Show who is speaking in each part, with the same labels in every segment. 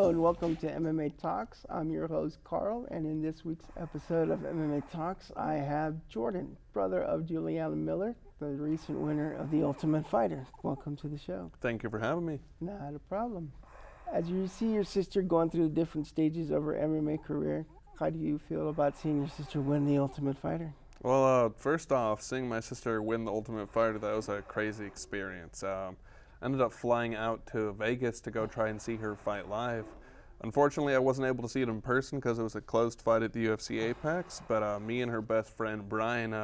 Speaker 1: Hello and welcome to MMA Talks. I'm your host Carl, and in this week's episode of MMA Talks, I have Jordan, brother of Juliana Miller, the recent winner of The Ultimate Fighter. Welcome to the show.
Speaker 2: Thank you for having me.
Speaker 1: Not a problem. As you see your sister going through the different stages of her MMA career, how do you feel about seeing your sister win The Ultimate Fighter?
Speaker 2: Well, first off, seeing my sister win The Ultimate Fighter, that was a crazy experience. Ended up flying out to Vegas to go try and see her fight live. Unfortunately, I wasn't able to see it in person because it was a closed fight at the UFC Apex, but me and her best friend Brian,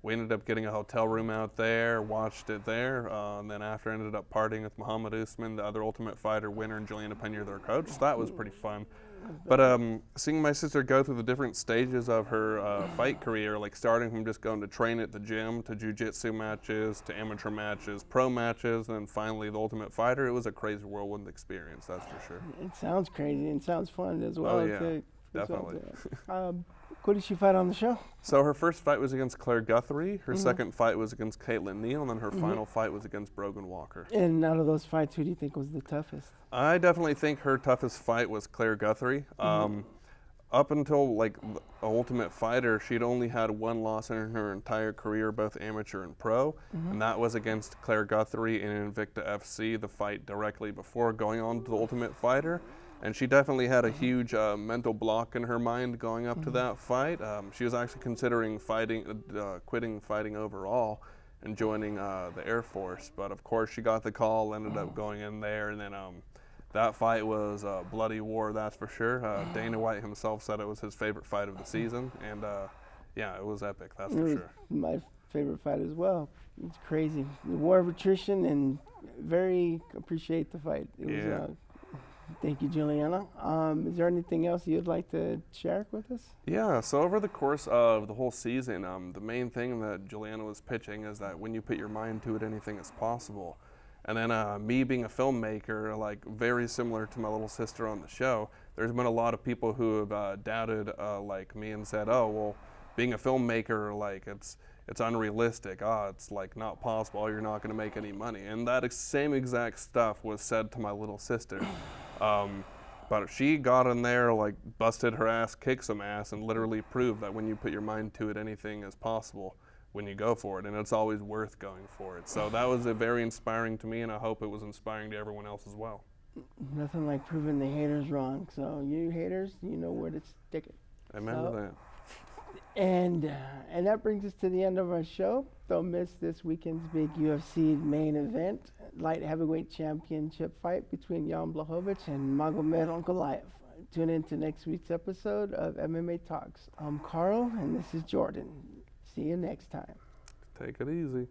Speaker 2: we ended up getting a hotel room out there, watched it there, and then after ended up partying with Muhammad Usman, the other Ultimate Fighter winner, and Juliana Pena, their coach. So that was pretty fun. But seeing my sister go through the different stages of her fight career, like starting from just going to train at the gym, to jiu-jitsu matches, to amateur matches, pro matches, and then finally the Ultimate Fighter, it was a crazy whirlwind experience, that's for sure.
Speaker 1: It sounds crazy and sounds fun as well.
Speaker 2: Oh yeah, definitely.
Speaker 1: Who did she fight on the show?
Speaker 2: So her first fight was against Claire Guthrie, her second fight was against Caitlin Neal, and then her final fight was against Brogan Walker.
Speaker 1: And out of those fights, who do you think was the toughest?
Speaker 2: I definitely think her toughest fight was Claire Guthrie. Up until like the Ultimate Fighter, she'd only had one loss in her entire career, both amateur and pro, and that was against Claire Guthrie in Invicta FC, the fight directly before going on to the Ultimate Fighter. And she definitely had a huge mental block in her mind going up to that fight. She was actually considering quitting fighting overall and joining the Air Force. But of course, she got the call, ended up going in there, and then that fight was a bloody war, that's for sure. Dana White himself said it was his favorite fight of the season, and yeah, it was epic, that's for sure.
Speaker 1: My favorite fight as well. It's crazy. The war of attrition, and very appreciate the fight. It was. Thank you, Juliana. Is there anything else you'd like to share with us?
Speaker 2: Yeah, so over the course of the whole season, the main thing that Juliana was pitching is that when you put your mind to it, anything is possible. And then me being a filmmaker, like very similar to my little sister on the show, there's been a lot of people who have doubted like me and said, oh, well, being a filmmaker, like it's unrealistic. It's like not possible. You're not going to make any money. And that same exact stuff was said to my little sister. But she got in there, like busted her ass, kicked some ass, and literally proved that when you put your mind to it, anything is possible when you go for it, and it's always worth going for it. So that was very inspiring to me, and I hope it was inspiring to everyone else as well.
Speaker 1: Nothing like proving the haters wrong. So you haters, you know where to stick it.
Speaker 2: Amen to that.
Speaker 1: And that brings us to the end of our show. Don't miss this weekend's big UFC main event, light heavyweight championship fight between Jan Blachowicz and Magomed Ankalaev. Tune in to next week's episode of MMA Talks. I'm Carl, and this is Jordan. See you next time.
Speaker 2: Take it easy.